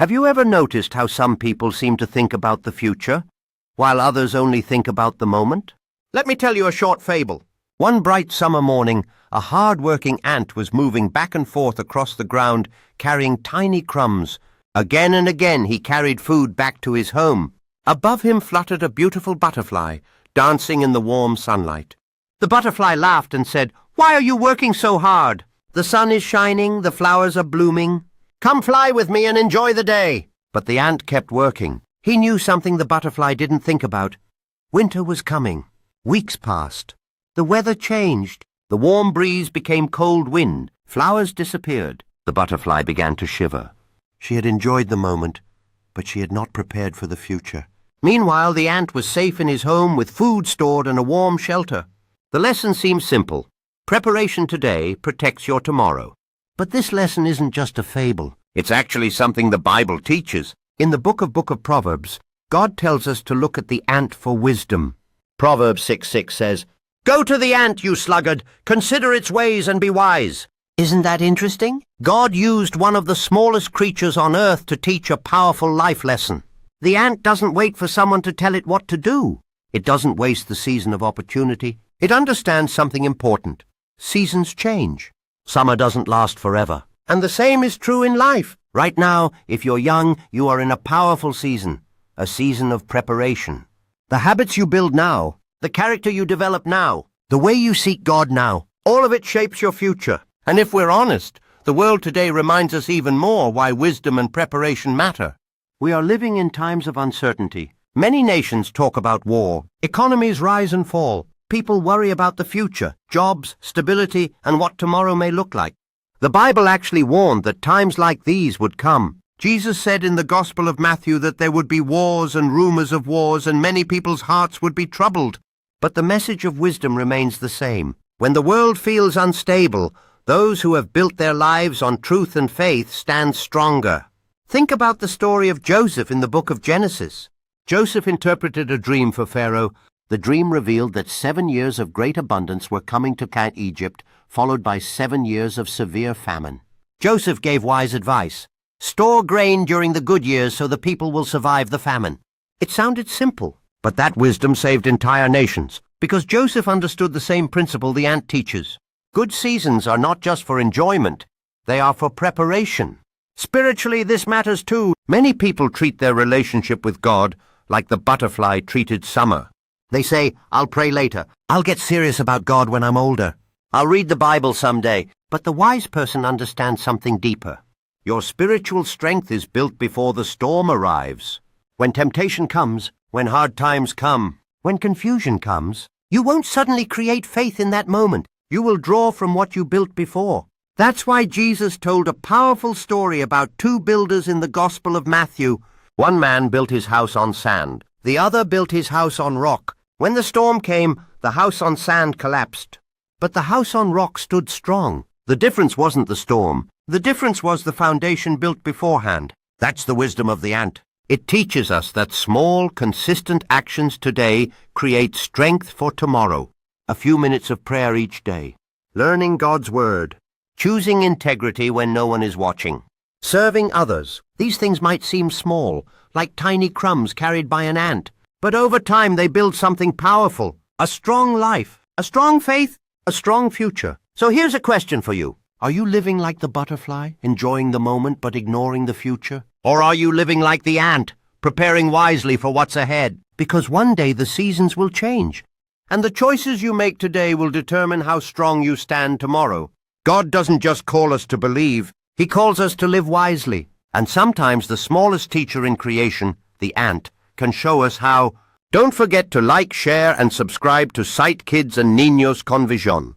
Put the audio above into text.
Have you ever noticed how some people seem to think about the future, while others only think about the moment? Let me tell you a short fable. One bright summer morning, a hard-working ant was moving back and forth across the ground, carrying tiny crumbs. Again and again he carried food back to his home. Above him fluttered a beautiful butterfly, dancing in the warm sunlight. The butterfly laughed and said, "Why are you working so hard? The sun is shining, the flowers are blooming. Come fly with me and enjoy the day." But the ant kept working. He knew something the butterfly didn't think about. Winter was coming. Weeks passed. The weather changed. The warm breeze became cold wind. Flowers disappeared. The butterfly began to shiver. She had enjoyed the moment, but she had not prepared for the future. Meanwhile, the ant was safe in his home with food stored and a warm shelter. The lesson seems simple. Preparation today protects your tomorrow. But this lesson isn't just a fable. It's actually something the Bible teaches. In the book of Proverbs, God tells us to look at the ant for wisdom. Proverbs 6:6 says, "Go to the ant, you sluggard, consider its ways and be wise." Isn't that interesting? God used one of the smallest creatures on earth to teach a powerful life lesson. The ant doesn't wait for someone to tell it what to do. It doesn't waste the season of opportunity. It understands something important. Seasons change. Summer doesn't last forever. And the same is true in life. Right now, if you're young, you are in a powerful season, a season of preparation. The habits you build now, the character you develop now, the way you seek God now, all of it shapes your future. And if we're honest, the world today reminds us even more why wisdom and preparation matter. We are living in times of uncertainty. Many nations talk about war. Economies rise and fall. People worry about the future, jobs, stability, and what tomorrow may look like. The Bible actually warned that times like these would come. Jesus said in the Gospel of Matthew that there would be wars and rumors of wars, and many people's hearts would be troubled. But the message of wisdom remains the same. When the world feels unstable, those who have built their lives on truth and faith stand stronger. Think about the story of Joseph in the book of Genesis. Joseph interpreted a dream for Pharaoh. The dream revealed that 7 years of great abundance were coming to Egypt, followed by 7 years of severe famine. Joseph gave wise advice. Store grain during the good years so the people will survive the famine. It sounded simple, but that wisdom saved entire nations, because Joseph understood the same principle the ant teaches. Good seasons are not just for enjoyment, they are for preparation. Spiritually, this matters too. Many people treat their relationship with God like the butterfly treated summer. They say, "I'll pray later. I'll get serious about God when I'm older. I'll read the Bible someday." But the wise person understands something deeper. Your spiritual strength is built before the storm arrives. When temptation comes, when hard times come, when confusion comes, you won't suddenly create faith in that moment. You will draw from what you built before. That's why Jesus told a powerful story about 2 builders in the Gospel of Matthew. One man built his house on sand. The other built his house on rock. When the storm came, the house on sand collapsed. But the house on rock stood strong. The difference wasn't the storm. The difference was the foundation built beforehand. That's the wisdom of the ant. It teaches us that small, consistent actions today create strength for tomorrow. A few minutes of prayer each day. Learning God's Word. Choosing integrity when no one is watching. Serving others. These things might seem small, like tiny crumbs carried by an ant. But over time they build something powerful. A strong life. A strong faith. A strong future. So here's a question for you. Are you living like the butterfly, enjoying the moment but ignoring the future? Or are you living like the ant, preparing wisely for what's ahead? Because one day the seasons will change. And the choices you make today will determine how strong you stand tomorrow. God doesn't just call us to believe, He calls us to live wisely. And sometimes the smallest teacher in creation, the ant, can show us how. Don't forget to like, share and subscribe to Sight Kids and Niños con Vision.